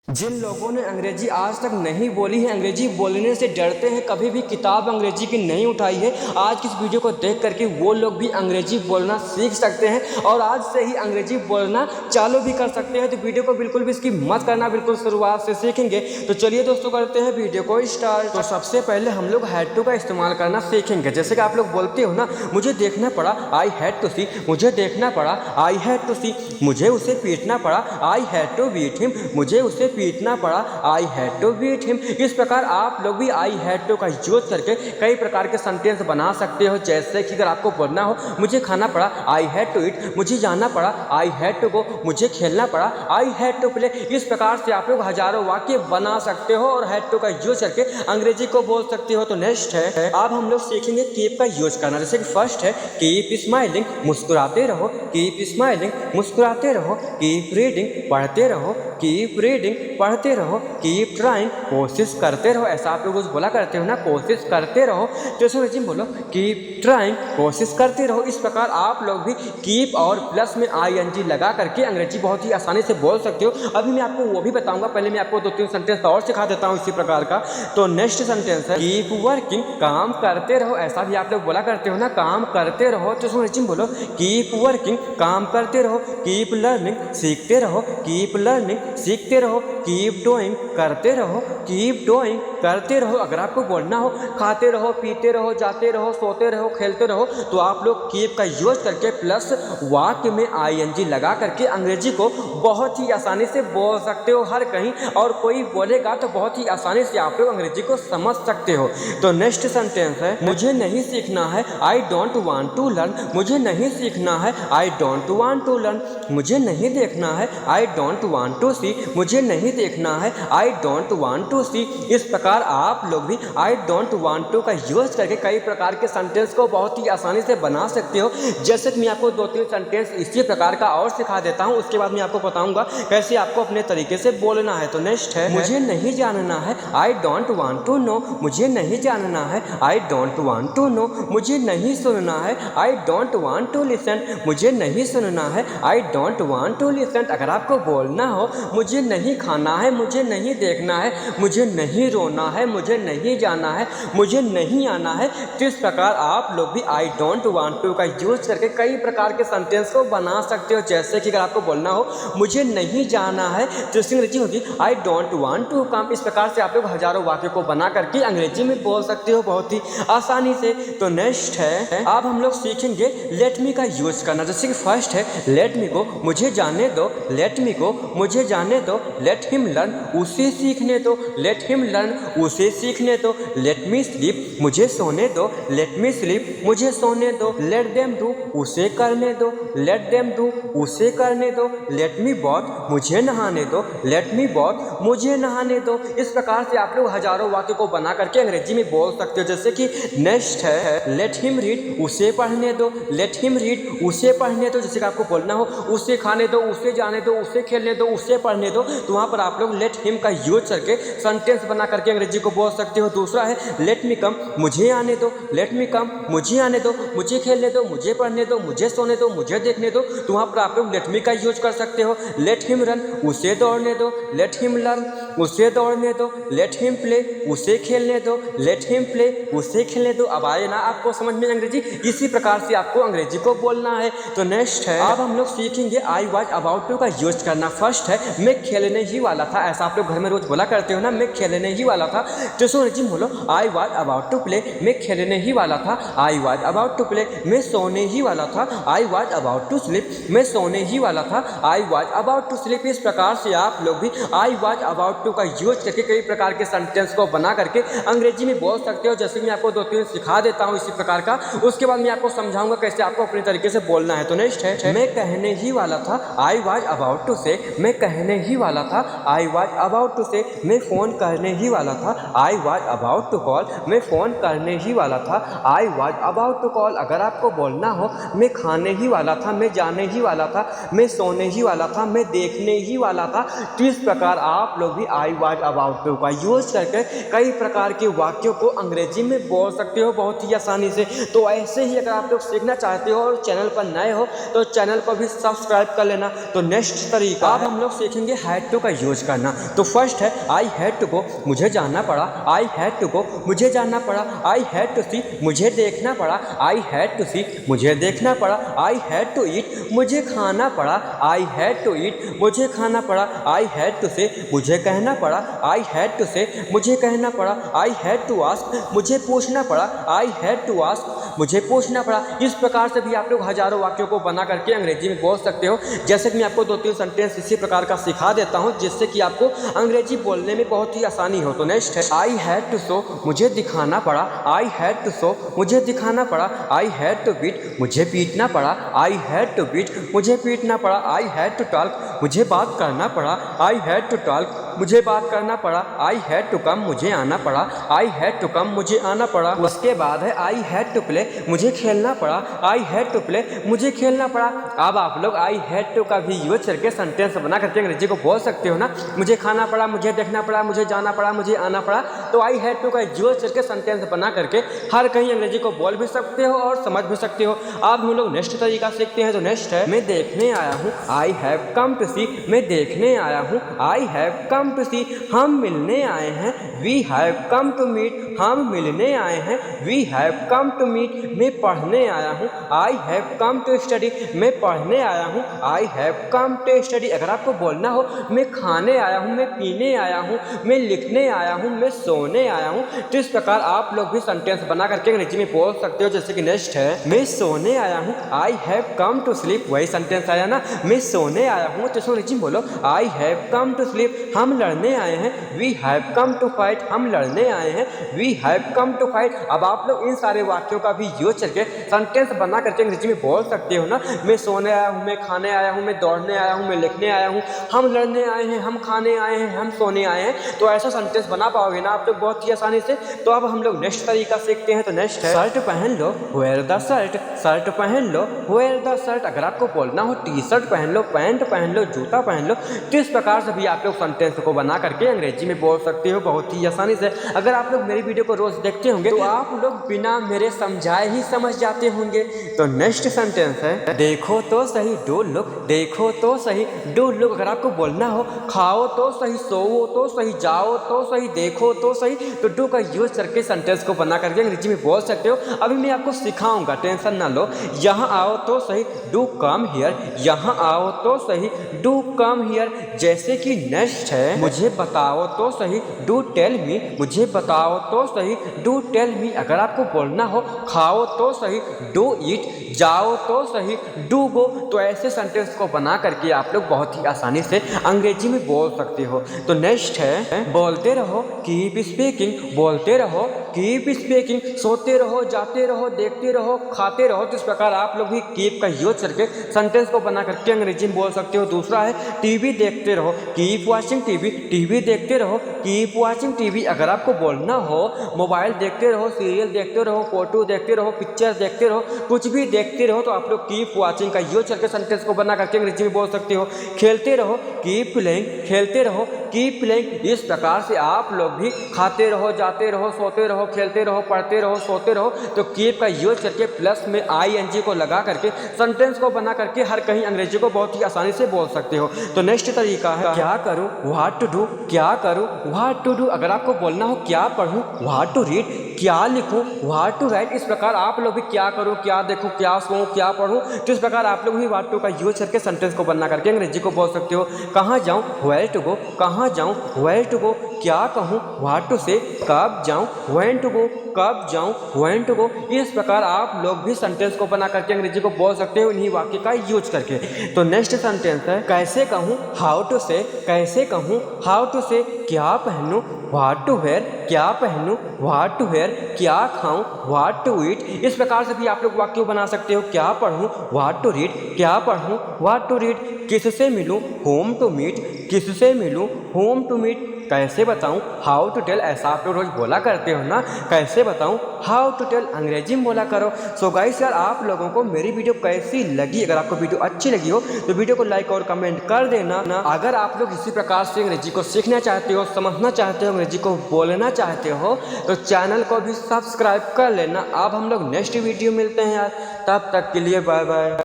जिन लोगों ने अंग्रेजी आज तक नहीं बोली है, अंग्रेजी बोलने से डरते हैं, कभी भी किताब अंग्रेजी की नहीं उठाई है, आज की इस वीडियो को देख करके वो लोग भी अंग्रेजी बोलना सीख सकते हैं और आज से ही अंग्रेजी बोलना चालू भी कर सकते हैं। तो वीडियो को बिल्कुल भी स्किप मत करना, बिल्कुल शुरुआत से सीखेंगे। तो चलिए दोस्तों करते हैं वीडियो को स्टार्ट। तो सबसे पहले हम लोग हैड टू का इस्तेमाल करना सीखेंगे। जैसे कि आप लोग बोलते हो ना, मुझे देखना पड़ा, आई हैड टू सी, मुझे देखना पड़ा, आई हैड टू सी, मुझे उसे पीटना पड़ा, I had to beat him, मुझे उसे पीटना पड़ा, I had to beat him. इस प्रकार आप लोग भी आई हैड टू का यूज करके कई प्रकार के सेंटेंस बना सकते हो। जैसे कि अगर आपको बोलना हो, मुझे खाना पड़ा, आई हैड टू ईट, मुझे जाना पड़ा, आई हैड टू गो, मुझे खेलना पड़ा, आई हैड टू प्ले। इस प्रकार से आप लोग हजारों वाक्य बना सकते हो और हैड टू का यूज करके अंग्रेजी को बोल सकते हो। तो नेक्स्ट है, अब हम लोग सीखेंगे कीप का यूज करना। जैसे कि फर्स्ट है कीप स्माइलिंग, मुस्कुराते रहो, कीप स्माइलिंग, मुस्कुराते रहो, कीप रीडिंग, पढ़ते रहो, कीप रीडिंग, पढ़ते रहो, कीप ट्राइंग, कोशिश करते रहो। ऐसा आप लोग बोला करते हो ना, कोशिश करते रहो। तो इसमें बोलो कीप ट्राइंग, कोशिश करते रहो। इस प्रकार आप लोग भी कीप और प्लस में ING लगा करके अंग्रेजी बहुत ही आसानी से बोल सकते हो। अभी मैं आपको वो भी बताऊंगा, पहले मैं आपको 2-3 सेंटेंस और सिखा देता हूँ इसी प्रकार का। तो नेक्स्ट सेंटेंस है कीप वर्किंग, काम करते रहो। ऐसा भी आप लोग बोला करते हो ना, काम करते रहो। तो इसमें बोलो कीप वर्किंग, काम करते रहो, कीप लर्निंग, सीखते रहो, कीप लर्निंग, सीखते रहो, कीप डूइंग, करते रहो, कीप डूइंग, करते रहो। अगर आपको बोलना हो खाते रहो, पीते रहो, जाते रहो, सोते रहो, खेलते रहो, तो आप लोग कीप का यूज करके प्लस वाक्य में ING लगा करके अंग्रेजी को बहुत ही आसानी से बोल सकते हो हर कहीं। और कोई बोलेगा तो बहुत ही आसानी से आप लोग अंग्रेजी को समझ सकते हो। तो नेक्स्ट सेंटेंस है मुझे नहीं सीखना है, I don't want to learn, मुझे नहीं सीखना है, I don't want to learn, मुझे नहीं देखना है, I don't want to see, मुझे नहीं देखना है, I don't want to see. इस प्रकार आप लोग भी आई डोंट वांट टू का यूज करके कई प्रकार के सेंटेंस को बहुत ही आसानी से बना सकते हो। जैसे कि मैं आपको 2-3 सेंटेंस इसी प्रकार का और सिखा देता हूं, उसके बाद मैं आपको बताऊंगा कैसे आपको अपने तरीके से बोलना है। तो नेक्स्ट है मुझे नहीं जानना है, I don't want to know, मुझे नहीं जानना है, I don't want to know, मुझे नहीं सुनना है, I don't want to listen, मुझे नहीं सुनना है, I don't want to listen. अगर आपको बोलना हो मुझे नहीं खाना है, मुझे नहीं देखना है, मुझे नहीं रोना है, मुझे नहीं जाना है, मुझे नहीं आना है, तो इस प्रकार आप लोग भी आई डोंट वांट टू का यूज करके कई प्रकार के सेंटेंस को बना सकते हो। जैसे कि अगर आपको बोलना हो मुझे नहीं जाना है, तो इसकी अंग्रेजी होगी I don't want to come. इस प्रकार से आप लोग हजारों वाक्यों को बना करके अंग्रेजी में बोल सकते हो बहुत ही आसानी से। तो नेक्स्ट है अब हम लोग सीखेंगे लेट मी का यूज करना। जैसे कि फर्स्ट है लेट मी को, मुझे जाने दो, लेट मी को, मुझे जाने दो, लेट हिम लर्न, उसे सीखने दो, लेट हिम लर्न, उसे सीखने दो, लेट मी स्लीप, मुझे सोने दो, लेट मी स्लीप, मुझे सोने दो, लेट देम डू, उसे करने दो, लेट देम डू, उसे करने दो, लेट मी बॉथ, मुझे नहाने दो, लेट मी बॉथ, मुझे नहाने दो। इस प्रकार से आप लोग हजारों वाक्यों को बना करके अंग्रेजी में बोल सकते हो। जैसे कि नेक्स्ट है लेट हिम रीड, उसे पढ़ने दो, लेट हिम रीड, उसे पढ़ने दो। जैसे कि आपको बोलना हो उसे खाने दो, उसे जाने दो, उसे खेलने दो, उसे पढ़ने दो, तो वहाँ पर आप लोग लेट हिम का यूज करके सेंटेंस बना करके अंग्रेजी को बोल सकते हो। दूसरा है लेट मी कम, मुझे आने दो, लेट मी कम, मुझे आने दो, मुझे खेलने दो, मुझे पढ़ने दो, मुझे सोने दो, मुझे देखने दो, तो वहाँ पर आप लोग लेट मी का यूज कर सकते हो। लेट हिम रन, उसे दौड़ने दो, लेट हिम लर्न, उसे दौड़ने दो, लेट हिम प्ले, उसे खेलने दो, लेट हिम प्ले, उसे खेलने दो। अब आए ना आपको समझ में अंग्रेजी, इसी प्रकार से आपको अंग्रेजी को बोलना है। तो नेक्स्ट है अब हम लोग सीखेंगे आई वाज अबाउट टू का यूज करना। फर्स्ट है मैं खेलने ही वाला था। ऐसा आप लोग घर में रोज बोला करते हो ना, मैं खेलने ही वाला था। तो सो अंग्रेजी बोलो I was about to play, मैं खेलने ही वाला था, I was about to play, मैं सोने ही वाला था, I was about to sleep, मैं सोने ही वाला था, I was about to sleep. इस प्रकार से आप लोग भी आई वाज अबाउट टू का यूज करके कई प्रकार के सेंटेंस को बना करके अंग्रेजी में बोल सकते हो। जैसे मैं आपको 2-3 सिखा देता हूँ इसी प्रकार का, उसके बाद मैं आपको समझाऊंगा कैसे आपको अपने तरीके से बोलना है। तो नेक्स्ट है मैं कहने ही वाला था, आई वाज अबाउट टू से, मैं कहने ही वाला था, आई वाज अबाउट टू से, मैं फ़ोन करने ही वाला था, I was about to call, मैं फ़ोन करने ही वाला था, I was about to call. अगर आपको बोलना हो मैं खाने ही वाला था, मैं जाने ही वाला था, मैं सोने ही वाला था, मैं देखने ही वाला था, तो इस प्रकार आप लोग भी आई वाज अबाउट टू का यूज करके कई प्रकार के वाक्यों को अंग्रेजी में बोल सकते हो बहुत ही आसानी से। तो ऐसे ही अगर आप लोग सीखना चाहते हो और चैनल पर नए हो तो चैनल को भी सब्सक्राइब कर लेना। तो नेक्स्ट तरीका अब हम लोग सीखेंगे हैड टू का यूज करना। तो फर्स्ट है आई हैड टू गो, मुझे जाना पड़ा। आई हैड टू गो, मुझे जाना पड़ा। आई हैड टू सी, मुझे देखना पड़ा। आई हैड टू सी, मुझे देखना पड़ा। आई हैड टू ईट, मुझे खाना पड़ा। आई हैड टू ईट, मुझे खाना पड़ा। आई हैड टू से, मुझे कहना पड़ा। आई हैड टू से, मुझे कहना पड़ा। आई हैड टू आस्क, मुझे पूछना पड़ा। आई हैड टू आस्क, मुझे पूछना पड़ा। इस प्रकार से भी आप लोग हजारों वाक्यों को बना करके अंग्रेजी में बोल सकते हो। जैसे कि मैं आपको 2-3 सेंटेंस इसी प्रकार का सिखा देता हूं, जिससे कि आपको अंग्रेजी बोलने में बहुत ही आसानी हो। तो नेक्स्ट है आई हैड टू शो, मुझे दिखाना पड़ा। आई हैड टू शो, मुझे दिखाना पड़ा। आई हैड टू बीट, मुझे पीटना पड़ा। आई हैड टू बीट, मुझे पीटना पड़ा। आई हैड टू टॉक, मुझे बात करना पड़ा। आई हैड टू टॉक, मुझे बात करना पड़ा। आई हैड टू कम, मुझे आना पड़ा। आई हैड टू कम, मुझे आना पड़ा। उसके बाद है आई हैड टू प्ले, मुझे खेलना पड़ा। आई हैड टू प्ले, मुझे खेलना पड़ा। अब आप लोग आई हैड टू का भी यूज करके सेंटेंस बना करके अंग्रेजी को बोल सकते हो ना। मुझे खाना पड़ा, मुझे देखना पड़ा, मुझे जाना पड़ा, मुझे आना पड़ा। तो आई हैड टू का यूज करके सेंटेंस बना करके हर कहीं अंग्रेजी को बोल भी सकते हो और समझ भी सकते हो। अब हम लोग नेक्स्ट तरीका सीखते हैं। तो नेक्स्ट है मैं देखने आया हूँ। आई हैव कम टू सी, मैं देखने आया हूँ। आई हैव कम टू सी, हम मिलने आए हैं। We have come to meet, हम मिलने आए हैं। We have come to meet, मैं पढ़ने आया हूँ। I have come to study, मैं पढ़ने आया हूँ। I have come to study. अगर आपको बोलना हो मैं खाने आया हूँ, मैं पीने आया हूँ, मैं लिखने आया हूँ, मैं सोने आया हूँ, तो इस प्रकार आप लोग भी सेंटेंस बना करके अंग्रेजी में बोल सकते हो। जैसे कि नेक्स्ट है मैं सोने आया हूँ। I have come to sleep, वही सेंटेंस आया ना, मैं सोने आया हूँ। तो अंग्रेजी में बोलो I have come to sleep, हम लड़ने आए हैं। We have come to fight, हम लड़ने आए हैं। We have come to fight. अब आप लोग इन सारे वाक्यों का भी यूज करके सेंटेंस बना करके अंग्रेजी में बोल सकते हो ना। मैं सोने आया हूँ, मैं खाने आया हूँ, मैं दौड़ने आया हूँ, मैं लिखने आया हूँ, हम लड़ने आए हैं, हम खाने आए हैं, हम सोने आए हैं। तो ऐसा सेंटेंस बना पाओगे ना आप लोग बहुत ही आसानी से। तो अब हम लोग नेक्स्ट तरीका सीखते हैं। तो नेक्स्ट है शर्ट पहन लो, वेयर द शर्ट। शर्ट पहन लो, वेयर द शर्ट। अगर आपको बोलना हो टी शर्ट पहन लो, पैंट पहन लो, जूता पहन लो, तो इस प्रकार से भी आप लोग सेंटेंस को बना करके अंग्रेजी में बोल सकते हो बहुत ही आसानी से। अगर आप लोग मेरी वीडियो को रोज देखते होंगे तो आप लोग बिना मेरे समझाए ही समझ जाते होंगे। तो नेक्स्ट सेंटेंस है देखो तो सही, डू लुक। देखो तो सही, डू लुक। अगर आपको बोलना हो खाओ तो सही, सोओ तो सही, जाओ तो सही, देखो तो सही, तो डू का यूज करके सेंटेंस को बना करके अंग्रेजी में बोल सकते हो। अभी मैं आपको सिखाऊंगा, टेंशन ना लो। यहाँ आओ तो सही, डू कम हियर। यहाँ आओ तो सही, डू कम हियर। जैसे कि नेक्स्ट है मुझे बताओ तो सही, डू टेल मी। मुझे बताओ तो सही, डू टेल मी। अगर आपको बोलना हो खाओ तो सही, डू ईट। जाओ तो सही, डू गो। तो ऐसे सेंटेंस को बना करके आप लोग बहुत ही आसानी से अंग्रेजी में बोल सकते हो। तो नेक्स्ट है बोलते रहो, कीप स्पीकिंग। बोलते रहो, कीप स्पीकिंग। सोते रहो, जाते रहो, देखते रहो, खाते रहो। तो इस प्रकार आप लोग भी कीप का यूज करके सेंटेंस को बना करके अंग्रेजी में बोल सकते हो। दूसरा है टीवी देखते रहो, कीप वॉचिंग टीवी। टीवी देखते रहो, कीप वॉचिंग टीवी। अगर आपको बोलना हो मोबाइल देखते रहो, सीरियल देखते रहो, फोटो देखते रहो, पिक्चर देखते रहो, कुछ भी देखते रहो, तो आप लोग कीप वॉचिंग का यूज करके सेंटेंस को बना करके अंग्रेजी में बोल सकते हो। खेलते रहो, कीप प्लेइंग। खेलते रहो, कीप प्लेइंग। इस प्रकार से आप लोग भी खाते रहो, जाते रहो, सोते रहो, खेलते रहो, पढ़ते रहो, सोते रहो, तो कीप का यूज करके प्लस में ING को लगा करके सेंटेंस को बना करके हर कहीं अंग्रेजी को बहुत ही आसानी से बोल सकते हो। तो नेक्स्ट तरीका है क्या करूँ, व्हाट टू डू। क्या करूँ, व्हाट टू डू। अगर आपको बोलना हो क्या पढ़ूँ, व्हाट टू रीड। क्या लिखूँ, व्हाट टू राइट। इस प्रकार आप लोग भी क्या करूँ, क्या देखूँ, क्या सुनूँ, क्या पढ़ूँ, तो इस प्रकार आप लोग भी व्हाट टू का यूज करके सेंटेंस को बना करके अंग्रेजी को बोल सकते हो। कहाँ जाऊँ, वेयर टू गो। कहाँ जाऊँ, वेयर टू गो। क्या कहूँ, व्हाट टू से। कब जाऊँ, व्हेन टू गो। कब जाऊँ, व्हेन टू गो। इस प्रकार आप लोग भी सेंटेंस को बना करके अंग्रेजी को बोल सकते हो इन्हीं वाक्य का यूज करके। तो नेक्स्ट सेंटेंस है कैसे कहूँ, हाउ टू से। कैसे कहूँ, हाउ टू से। क्या पहनूँ, व्हाट टू वेयर। क्या पहनूँ, व्हाट टू वेयर। क्या खाऊँ, व्हाट टू ईट। इस प्रकार से भी आप लोग वाक्य बना सकते हो। क्या पढ़ूँ, व्हाट टू रीड। क्या पढ़ूँ, व्हाट टू रीड। किससे मिलूँ, होम टू मीट। किससे मिलूँ, होम टू मीट। कैसे बताऊँ, हाउ टू टेल। ऐसा आप लोग रोज बोला करते हो ना, कैसे बताऊँ, हाउ टू टेल। अंग्रेजी में बोला करो। सो गाइस यार, आप लोगों को मेरी वीडियो कैसी लगी। अगर आपको वीडियो अच्छी लगी हो तो वीडियो को लाइक और कमेंट कर देना ना। अगर आप लोग इसी प्रकार से अंग्रेजी को सीखना चाहते हो, समझना चाहते हो, अंग्रेजी को बोलना चाहते हो, तो चैनल को भी सब्सक्राइब कर लेना। अब हम लोग नेक्स्ट वीडियो मिलते हैं यार, तब तक के लिए बाय बाय।